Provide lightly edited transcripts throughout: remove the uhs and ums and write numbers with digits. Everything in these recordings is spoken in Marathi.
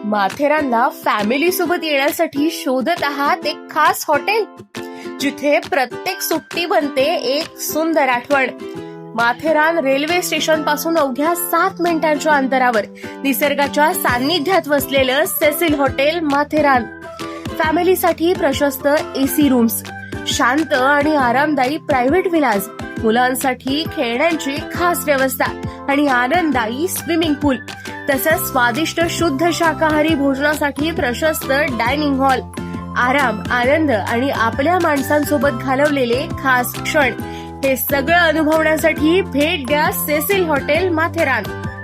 माथेरानला फॅमिली सोबत येण्यासाठी शोधत आहात एक खास हॉटेल, जिथे प्रत्येक सुट्टी बनते एक सुंदर आठवण. माथेरान रेल्वे स्टेशन पासून अवघ्या 7 मिनिटांच्या अंतरावर निसर्गाच्या सान्निध्यात वसलेलं सेसिल हॉटेल माथेरान. फॅमिलीसाठी प्रशस्त एसी रूम्स, शांत आणि आरामदायी प्रायव्हेट विलाज, मुलांसाठी खेळण्यांची खास व्यवस्था आणि आनंददायी स्विमिंग पूल, तसंच स्वादिष्ट शुद्ध शाकाहारी भोजनासाठी प्रशस्त डायनिंग हॉल. आराम, आनंद आणि आपल्या माणसांसोबत घालवलेले खास क्षण हे सगळं अनुभवण्यासाठी भेट द्या सेसिल हॉटेल माथेरान.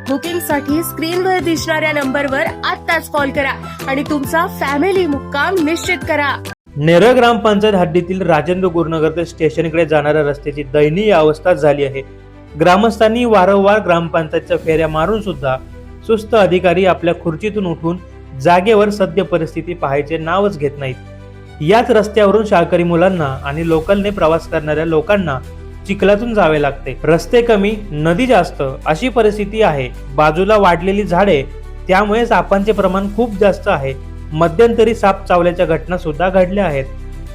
बुकिंगसाठी स्क्रीनवर दिसणाऱ्या नंबरवर आत्ताच कॉल करा आणि तुमचा फॅमिली मुक्काम निश्चित करा. नेरळ ग्रामपंचायत हद्दीतील राजेंद्र गुरुनगर ते स्टेशनकडे जाणाऱ्या रस्त्याची दयनीय अवस्था झाली आहे. ग्रामस्थांनी वारंवार ग्रामपंचायतच्या फेऱ्या मारून सुद्धा सुस्त अधिकारी आपल्या खुर्चीतून उठून जागेवर सद्य परिस्थिती पाहायचे नावच घेत नाहीत. याच रस्त्यावरून शाळकरी मुलांना आणि लोकलने प्रवास करणाऱ्या लोकांना चिखलातून जावे लागते. रस्ते कमी, नदी जास्त अशी परिस्थिती आहे. बाजूला वाढलेली झाडे, त्यामुळे सापांचे प्रमाण खूप जास्त आहे. मध्यंतरी साप चावल्याच्या घटना सुद्धा घडल्या आहेत.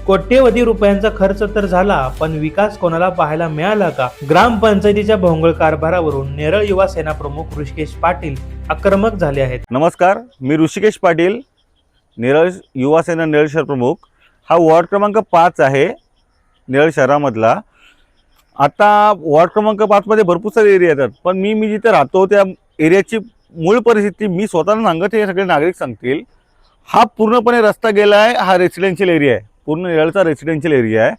कोट्यवधी रुपयांचा खर्च तर झाला, पण विकास कोणाला पाहायला मिळाला का? ग्रामपंचायतीच्या भोंगळ कारभारावरून नेरळ युवा सेना प्रमुख ऋषिकेश पाटील आक्रमक झाले आहेत. नमस्कार, मी ऋषिकेश पाटील, नेरळ युवा सेना नेरळ शहर प्रमुख. हा वॉर्ड क्रमांक 5 आहे नेरळ शहरामधला. आता वॉर्ड क्रमांक 5 मध्ये भरपूर सारे एरिया येतात, पण मी जिथे राहतो त्या एरियाची मूळ परिस्थिती मी स्वतःला सांगत, हे सगळे नागरिक सांगतील. हा पूर्णपणे रस्ता गेला आहे. हा रेसिडेन्शियल एरिया आहे, पूर्ण नेरळचा रेसिडेन्शियल एरिया आहे.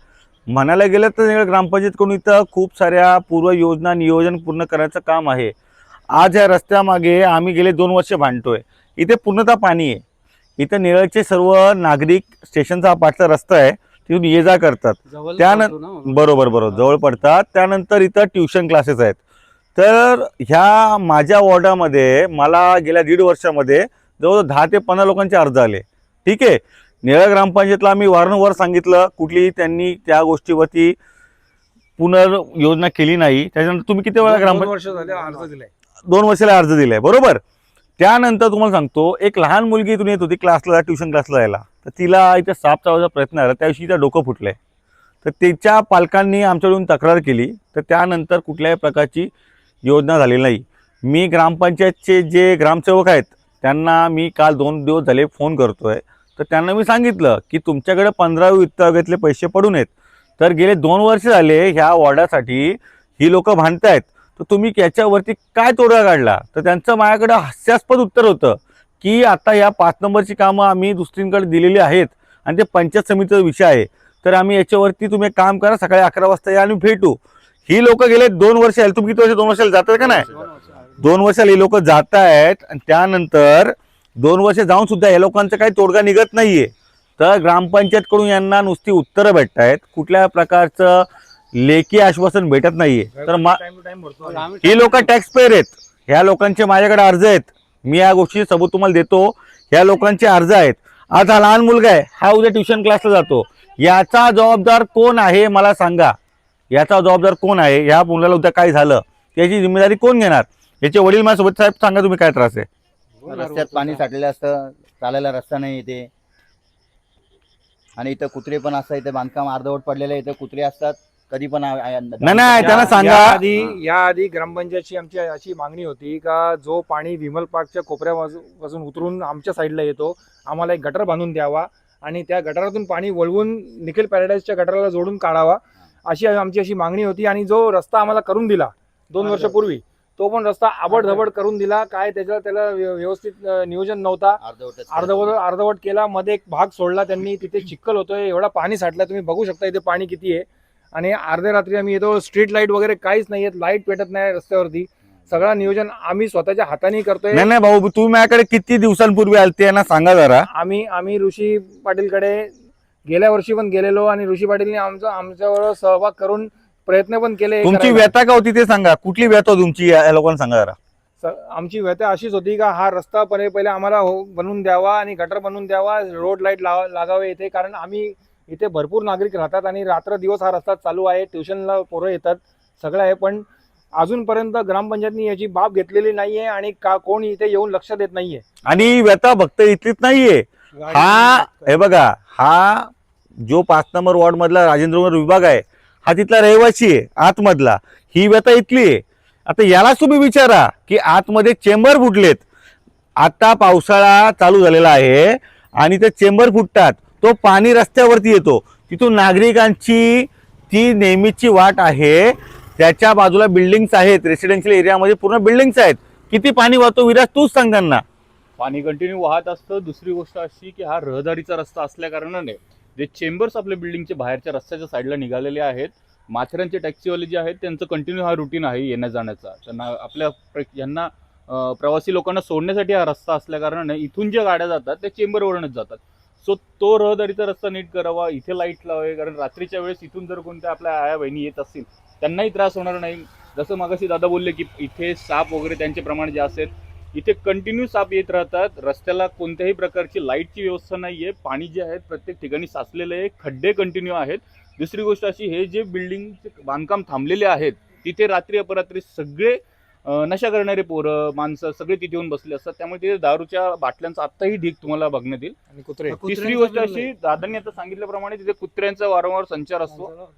म्हणायला गेलं तर नेरळ ग्रामपंचायतकडून इथं खूप साऱ्या पूर्व योजना नियोजन पूर्ण करायचं काम आहे. आज या रस्त्यामागे आम्ही गेले 2 वर्ष भांडतोय. इथे पूर्णतः पाणी आहे. इथं नेरळचे सर्व नागरिक, स्टेशनचा हा पाठचा रस्ता आहे, तिथून ये जा करतात. त्यानंतर बरोबर जवळ पडतात. त्यानंतर इथं ट्युशन क्लासेस आहेत. तर ह्या माझ्या वॉर्डामध्ये मला गेल्या 1.5 वर्षामध्ये जवळ 10 ते 15 लोकांचे अर्ज आले. ठीक आहे, नेरळ ग्रामपंचायतला आम्ही वारंवार सांगितलं, कुठलीही त्यांनी त्या गोष्टीवरती पुनर्योजना केली नाही. त्याच्यानंतर तुम्ही किती वेळा ग्रामपंचायत 2 वर्षाला अर्ज दिलाय, बरोबर. त्यानंतर तुम्हाला सांगतो, एक लहान मुलगी इथून येत होती क्लासला, ट्युशन क्लासला यायला, तर तिला इथे साप चावायचा प्रयत्न झाला. त्याविषयी तिचं डोकं फुटलंय. तर तिच्या पालकांनी आमच्याकडून तक्रार केली. तर त्यानंतर कुठल्याही प्रकारची योजना झालेली नाही. मी ग्रामपंचायतचे जे ग्रामसेवक आहेत त्यांना मी काल 2 दिवस झाले फोन करतोय. तर त्यांना मी सांगितलं की तुमच्याकडे 15वी वित्त आयोगातले पैसे पडून आहेत. तर गेले 2 वर्ष झाले ह्या वॉर्डासाठी ही लोक भांडतायत, तर तुम्ही याच्यावरती काय तोडगा काढला? तर त्यांचं माझ्याकडे हास्यास्पद उत्तर होतं की आता या 5 नंबरची कामं आम्ही दुसरींकडे दिलेली आहेत आणि ते पंचायत समितीचा विषय आहे. तर आम्ही याच्यावरती तुम्ही काम करा, सकाळी 11 वाजता या आणि भेटू. ही लोक गेले 2 वर्ष आले. तुम्ही किती वर्ष? 2 वर्षाला जातात का नाही? 2 वर्षाला ही लोक जात आहेत आणि त्यानंतर 2 वर्ष जाऊन सुद्धा या लोकांचा काही तोडगा निघत नाहीये. तर ग्रामपंचायतकडून यांना नुसती उत्तरं भेटत आहेत, कुठल्या प्रकारचं लेखी आश्वासन भेटत नाहीये. तर ही लोक टॅक्स पेयर आहेत. ह्या लोकांचे माझ्याकडे अर्ज आहेत. मी या गोष्टी सबूत तुम्हाला देतो. ह्या लोकांचे अर्ज आहेत. आज हा लहान मुलगा आहे, हा उद्या ट्युशन क्लासला जातो. याचा जबाबदार कोण आहे मला सांगा? याचा जबाबदार कोण आहे? ह्या मुलाला उद्या काय झालं याची जिम्मेदारी कोण घेणार? याचे वडील माझ्यासोबत. साहेब सांगा तुम्ही काय त्रास आहे? रस्त्यात पाणी साठलेलं असतं, चालायला रस्ता नाही इथे. आणि इथं कुत्रे पण असतात. इथे बांधकाम अर्धवट पडलेलं आहे. इथं कुत्रे असतात कधी पण. नाही त्यांना सांगा. याआधी ग्रामपंचायतची आमची अशी मागणी होती का जो पाणी विमल पार्कच्या कोपऱ्यापासून उतरून आमच्या साईडला येतो, आम्हाला एक गटर बांधून द्यावा आणि त्या गटारातून पाणी वळवून निखिल पॅराडाईजच्या गटाराला जोडून काढावा, अशी आमची अशी मागणी होती. आणि जो रस्ता आम्हाला करून दिला 2 वर्षापूर्वी, तो पण रस्ता आबडधबड करून दिला. काय त्याला व्यवस्थित नियोजन नव्हता, अर्धवट केला. मध्ये एक भाग सोडला त्यांनी, तिथे चिखल होतोय, एवढा पाणी साठला. तुम्ही बघू शकता इथे पाणी किती आहे. आणि अर्ध्या रात्री आम्ही येतो, स्ट्रीट लाईट वगैरे काहीच नाहीये, लाईट पेटत नाही रस्त्यावरती. सगळं नियोजन आम्ही स्वतःच्या हाताने करतोय. नाही भाऊ, तुम्ही माझ्याकडे किती दिवसांपूर्वी आलते ना सांगा जरा. आम्ही ऋषी पाटीलकडे गेल्या वर्षी पण गेलेलो आणि ऋषी पाटीलने आमच्यावर सहभाग करून प्रयत्न पण केले. तुमची व्यथा का होती ते सांगा. कुठली व्यथा तुमची या लोकांना सांगा जरा. आमची व्यथा अशीच होती का हा रस्ता पहिले आम्हाला बनवून द्यावा आणि गटर बनवून द्यावा, रोड लाईट लागावे इथे. कारण आम्ही इथे भरपूर नागरिक राहतात आणि रात्र दिवस हा रस्ता चालू आहे. ट्युशनला पोरं येतात, सगळं आहे. पण अजूनपर्यंत ग्रामपंचायतनी याची बाब घेतलेली नाहीये आणि कोणी इथे येऊन लक्ष देत नाहीये. आणि व्यथा फक्त इथलीच नाहीये. हा हे बघा, हा जो 5 नंबर वॉर्ड मधला राजेंद्रनगर विभाग आहे हा तिथला रहिवासी आहे आतमधला. ही व्यथा इथली आहे. आता यालाच तुम्ही विचारा की आतमध्ये चेंबर फुटलेत. आता पावसाळा चालू झालेला आहे आणि ते चेंबर फुटतात, तो पाणी रस्त्यावरती येतो, तिथून नागरिकांची ती नेहमीची वाट आहे. त्याच्या बाजूला बिल्डिंग्स आहेत, रेसिडेन्शियल एरियामध्ये पूर्ण बिल्डिंग्स आहेत. किती पाणी वाहतो विराज, तूच सांग त्यांना. पाणी कंटिन्यू वाहत असतं. दुसरी गोष्ट अशी की हा रहदारीचा रस्ता असल्या कारणाने जे चेंबर्स आपल्या बिल्डिंगचे बाहेरच्या रस्त्याच्या साईडला निघालेले आहेत, माथेरानचे टॅक्सीवाले जे आहेत त्यांचं कंटिन्यू हा रुटीन आहे येण्या जाण्याचा. त्यांना यांना प्रवासी लोकांना सोडण्यासाठी हा रस्ता असल्या कारणाने इथून ज्या गाड्या जातात त्या चेंबरवरूनच जातात. सो तो रहदारीचा रस्ता नीट करावा, इथे लाईट लावावे, कारण रात्रीच्या वेळेस इथून जर कोणत्या आपल्या आया बहिणी येत असतील त्यांनाही त्रास होणार नाही. जसं मागाशी दादा बोलले की इथे साप वगैरे त्यांचे प्रमाण जास्त आहेत, इथे कंटिन्यू साप येत राहतात. रस्त्याला कोणत्याही प्रकारची लाईटची व्यवस्था नाही आहे. पाणी जे आहे प्रत्येक ठिकाणी साचलेलं आहे, खड्डे कंटिन्यू आहेत. दुसरी गोष्ट अशी, हे जे बिल्डिंगचे बांधकाम थांबलेले आहेत तिथे रात्री अपरात्री सगळे नशा करणारे पोरं माणसं सगळे तिथे येऊन बसले असतात. त्यामुळे तिथे दारूच्या बाटल्यांचा आत्ताही ढीक तुम्हाला बघण्यात येईल. आणि कुत्रे तिसरी गोष्ट अशी, दादांनी आता सांगितल्याप्रमाणे तिथे कुत्र्यांचा वारंवार संचार असतो.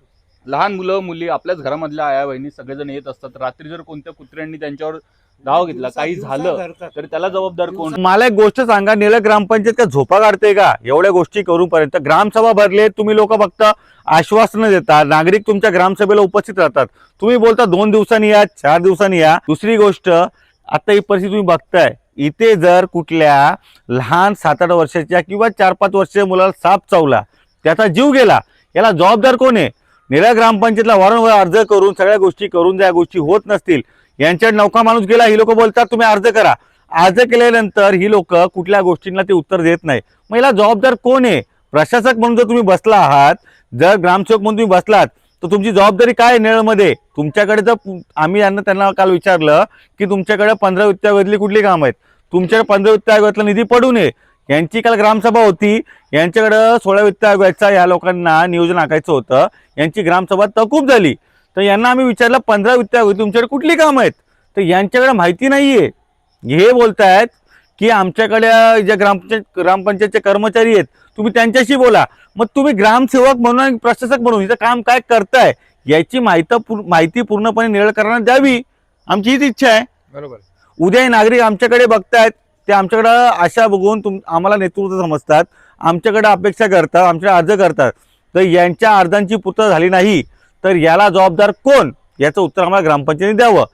लहान मुलं मुली आपल्याच घरामधल्या आया बहिणी सगळेजण येत असतात. रात्री जर कोणत्या कुत्र्यांनी त्यांच्यावर धाव घेतला, काही झालं तर त्याला जबाबदार कोण? मला एक गोष्ट सांगा, निळं ग्रामपंचायत का झोपा काढते का एवढ्या गोष्टी करूपर्यंत? ग्रामसभा भरले, तुम्ही लोक फक्त आश्वासनं देता, नागरिक तुमच्या ग्रामसभेला उपस्थित राहतात, तुम्ही बोलता 2 दिवसांनी या, 4 दिवसांनी या. दुसरी गोष्ट, आता ही परिस्थिती तुम्ही बघताय, इथे जर कुठल्या लहान 7-8 वर्षाच्या किंवा 4-5 वर्षाच्या मुलाला साप चावला, त्याचा जीव गेला, याला जबाबदार कोण आहे? निळ्या ग्रामपंचायतला वारंवार अर्ज करून सगळ्या गोष्टी करून ज्या गोष्टी होत नसतील, यांच्या नौका माणूस गेला, ही लोक बोलतात तुम्ही अर्ज करा. अर्ज केल्यानंतर ही लोक कुठल्या गोष्टींना ते उत्तर देत नाही. मग याला जबाबदार कोण आहे? प्रशासक म्हणून जर तुम्ही बसला आहात, जर ग्रामसेवक म्हणून तुम्ही बसलात, तर तुमची जबाबदारी काय आहे निळमध्ये? तुमच्याकडे जर आम्ही त्यांना काल विचारलं की तुमच्याकडे 15 वित्त आयोगातली कुठली कामं आहेत, तुमच्याकडे 15 वित्त आयोगातला निधी पडू नये. यांची काल ग्रामसभा होती, यांच्याकडं 16 वित्त आयोगाचा या लोकांना नियोजन आखायचं होतं, यांची ग्रामसभा तहकूब झाली. तर यांना आम्ही विचारलं 15 वित्त आयोग तुमच्याकडे कुठली कामं आहेत, तर यांच्याकडे माहिती नाहीये. हे बोलतायत की आमच्याकडे ज्या ग्रामपंचायतचे कर्मचारी आहेत तुम्ही त्यांच्याशी बोला. मग तुम्ही ग्रामसेवक म्हणून प्रशासक म्हणून इथं काम काय करताय याची माहिती पूर्णपणे निळकरांना द्यावी, आमची हीच इच्छा आहे. बरोबर. उद्या हे नागरिक आमच्याकडे बघतायत, ते आमच्याकडं आशा बघून आम्हाला नेतृत्व समजतात, आमच्याकडे अपेक्षा करतात, आमच्याकडे अर्ज करतात. तर यांच्या अर्जांची पूर्तता झाली नाही तर याला जबाबदार कोण, याचं उत्तर आम्हाला ग्रामपंचायतीने द्यावं.